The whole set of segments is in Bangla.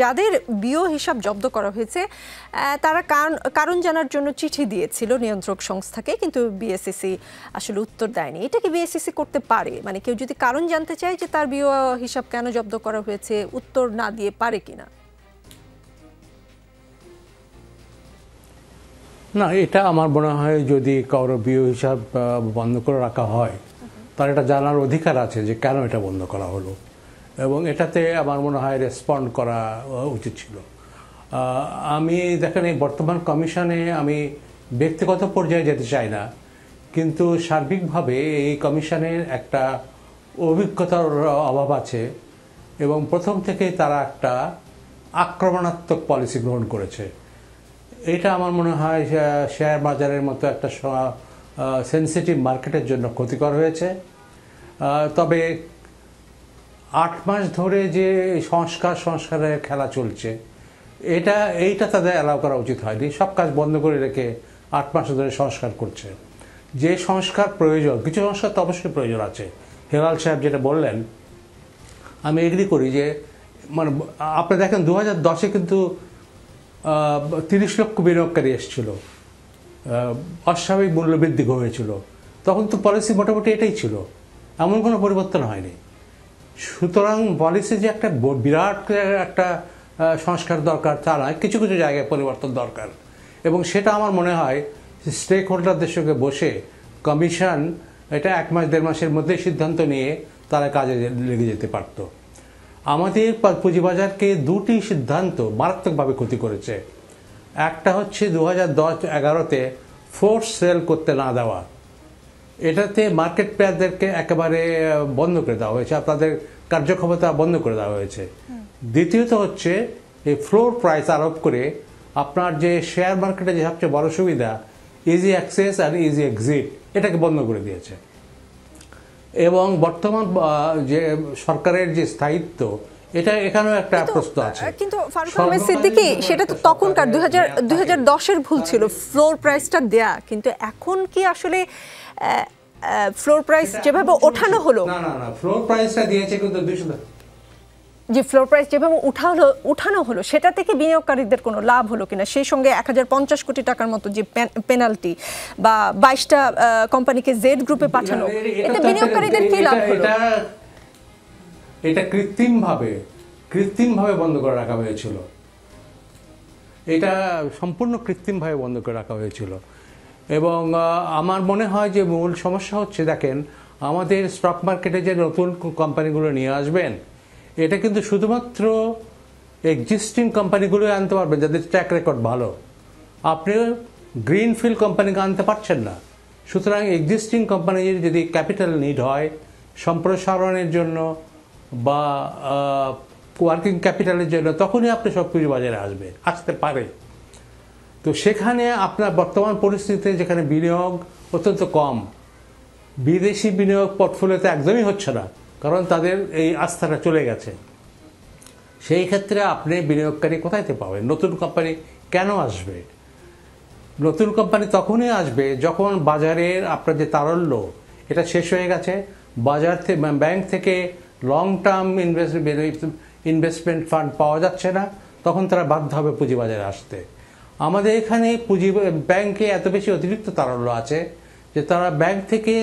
যাদের বিও হিসাব জব্দ করা হয়েছে তারা কারণ জানার জন্য চিঠি দিয়েছিল নিয়ন্ত্রক সংস্থাকে, কিন্তু বিএসইসি আসলে উত্তর দেয়নি। এটা কি বিএসইসি করতে পারে? মানে কেউ যদি কারণ জানতে চায় যে তার বিও হিসাব কেন জব্দ করা হয়েছে, উত্তর না দিয়ে পারে কিনা? না, এটা আমার মনে হয় যদি কারো বিও হিসাব বন্ধ করে রাখা হয় তার এটা জানার অধিকার আছে যে কেন এটা বন্ধ করা হলো, এবং এটাতে আমার মনে হয় রেসপন্ড করা উচিত ছিল। আমি দেখেন এই বর্তমান কমিশনে আমি ব্যক্তিগত পর্যায়ে যেতে চাই না, কিন্তু সার্বিকভাবে এই কমিশনের একটা অভিজ্ঞতার অভাব আছে এবং প্রথম থেকেই তারা একটা আক্রমণাত্মক পলিসি গ্রহণ করেছে। এটা আমার মনে হয় শেয়ার বাজারের মতো একটা সেন্সিটিভ মার্কেটের জন্য ক্ষতিকর হয়েছে। তবে 8 মাস ধরে যে সংস্কারের খেলা চলছে এইটা তাদের অ্যালাউ করা উচিত হয়নি। সব কাজ বন্ধ করে রেখে 8 মাস ধরে সংস্কার করছে। যে সংস্কার প্রয়োজন, কিছু সংস্কার তো অবশ্যই প্রয়োজন আছে। হেলাল সাহেব যেটা বললেন আমি এগ্রি করি যে মানে আপনি দেখেন 2010-এ কিন্তু 30 লক্ষ বিনিয়োগকারী এসেছিল, অস্বাভাবিক মূল্যবৃদ্ধি হয়েছিল, তখন তো পলিসি মোটামুটি এটাই ছিল, এমন কোনো পরিবর্তন হয়নি। সুতরাং পলিসি যে একটা বিরাট একটা সংস্কার দরকার তা নয়, কিছু কিছু জায়গায় পরিবর্তন দরকার, এবং সেটা আমার মনে হয় স্টেক হোল্ডারদের সঙ্গে বসে কমিশন এটা 1 মাস 1.5 মাসের মধ্যে সিদ্ধান্ত নিয়ে তারা কাজে লেগে যেতে পারত। আমাদের পুঁজিবাজারকে 2টি সিদ্ধান্ত মারাত্মকভাবে ক্ষতি করেছে। একটা হচ্ছে 2010-11-তে ফোর্স সেল করতে না দেওয়া, এটাতে মার্কেট প্লেয়ারদেরকে একেবারে বন্ধ করে দেওয়া হয়েছে, তাদের কার্যক্ষমতা বন্ধ করে দেওয়া হয়েছে। দ্বিতীয়ত হচ্ছে এই ফ্লোর প্রাইস আরোপ করে আপনার যে শেয়ার মার্কেটে যে সবচেয়ে বড় সুবিধা ইজি অ্যাক্সেস আর ইজি এক্সিট, এটাকে বন্ধ করে দিয়েছে। এবং বর্তমান যে সরকারের যে স্থায়িত্ব, এটা এখানেও একটা প্রশ্ন আছে। কিন্তু ফারুক আহমেদ সিদ্দিকী, সেটা তো তখনকার 2010-এর ভুল ছিল ফ্লোর প্রাইসটা দেয়া, কিন্তু এখন কি আসলে ফ্লোর প্রাইস যেভাবে ওঠানো হলো, না ফ্লোর প্রাইসটা দিয়েছে কিন্তু 200, যে ফ্লোর প্রাইস যেভাবে উঠানো হলো সেটা থেকে বিনিয়োগকারীদের কোনো লাভ হলো কিনা, সেই সঙ্গে 1050 কোটি টাকার মতো যে পেনাল্টি বা 22টা কোম্পানিকে জেড গ্রুপে পাঠানো, এতে বিনিয়োগকারীদের কি লাভ হলো? এটা কৃত্রিমভাবে বন্ধ করে রাখা হয়েছিল, এটা সম্পূর্ণ কৃত্রিমভাবে বন্ধ করে রাখা হয়েছিল। এবং আমার মনে হয় যে মূল সমস্যা হচ্ছে, দেখেন আমাদের স্টক মার্কেটে যে নতুন কোম্পানিগুলো নিয়ে আসবেন, এটা কিন্তু শুধুমাত্র এক্সিস্টিং কোম্পানিগুলোই আনতে পারবেন যাদের ট্র্যাক রেকর্ড ভালো। আপনি গ্রিনফিল্ড কোম্পানিকে আনতে পারছেন না। সুতরাং এক্সিস্টিং কোম্পানির যদি ক্যাপিটাল নিড হয় সম্প্রসারণের জন্য বা ওয়ার্কিং ক্যাপিটালের জন্য, তখনই আপনি সব পুঁজিবাজারে আসতে পারে। তো সেখানে আপনার বর্তমান পরিস্থিতিতে যেখানে বিনিয়োগ অত্যন্ত কম, বিদেশি বিনিয়োগ পোর্টফোলিওতে একদমই হচ্ছে না, কারণ তাদের এই আস্থাটা চলে গেছে। সেই ক্ষেত্রে আপনি বিনিয়োগকারী কোথায় থেকে পাবেন? নতুন কোম্পানি কেন আসবে? নতুন কোম্পানি তখনই আসবে যখন বাজারের আপনার যে তারল্য এটা শেষ হয়ে গেছে, বাজার থেকে ব্যাংক থেকে লং টার্ম ইনভেস্টমেন্ট ফান্ড পাওয়া যাচ্ছে না, তখন তারা বাধ্য হবে পুঁজিবাজারে আসতে। আমাদের এখানে ব্যাংকে এত বেশি অতিরিক্ত তারল্য আছে যে তারা ব্যাংক থেকে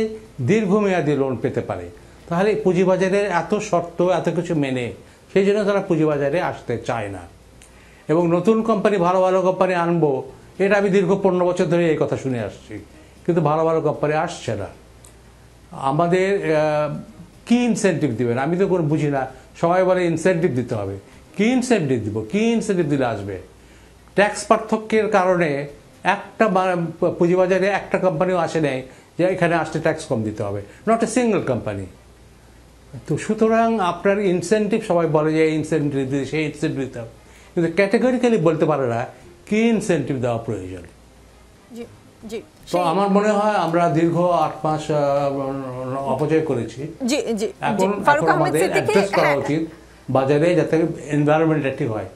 দীর্ঘমেয়াদী লোন পেতে পারে। তাহলে পুঁজিবাজারের এত শর্ত এত কিছু মেনে সেই জন্য তারা পুঁজিবাজারে আসতে চায় না। এবং নতুন কোম্পানি ভালো কোম্পানি আনবো, এটা আমি দীর্ঘ 15 বছর ধরে এই কথা শুনে আসছি, কিন্তু ভালো কোম্পানি আসছে না। আমাদের কি ইনসেন্টিভ দিবেন? আমি তো কোনো বুঝি না। সবাই বলে ইনসেন্টিভ দিতে হবে, কি ইনসেন্টিভ দিব? কি ইনসেন্টিভ দিলে আসবে? ট্যাক্স পার্থক্যের কারণে একটা পুঁজিবাজারে একটা কোম্পানিও আসে নেই যে এখানে আসতে ট্যাক্স কম দিতে হবে, নট এ সিঙ্গল কোম্পানি। তো সুতরাং আপনার ইনসেন্টিভ, সবাই বলে যে ইনসেন্টিভ দিতে, সেই ইনসেন্টিভ দিতে হবে, কিন্তু ক্যাটেগরিক্যালি বলতে পারে না কি ইনসেন্টিভ দেওয়া প্রয়োজন। তো আমার মনে হয় আমরা দীর্ঘ 8 মাস অপচয় করেছি। এখন আমাদের অ্যাড্রেস করা উচিত বাজারে, যাতে এনভায়রনমেন্টটা ঠিক হয়।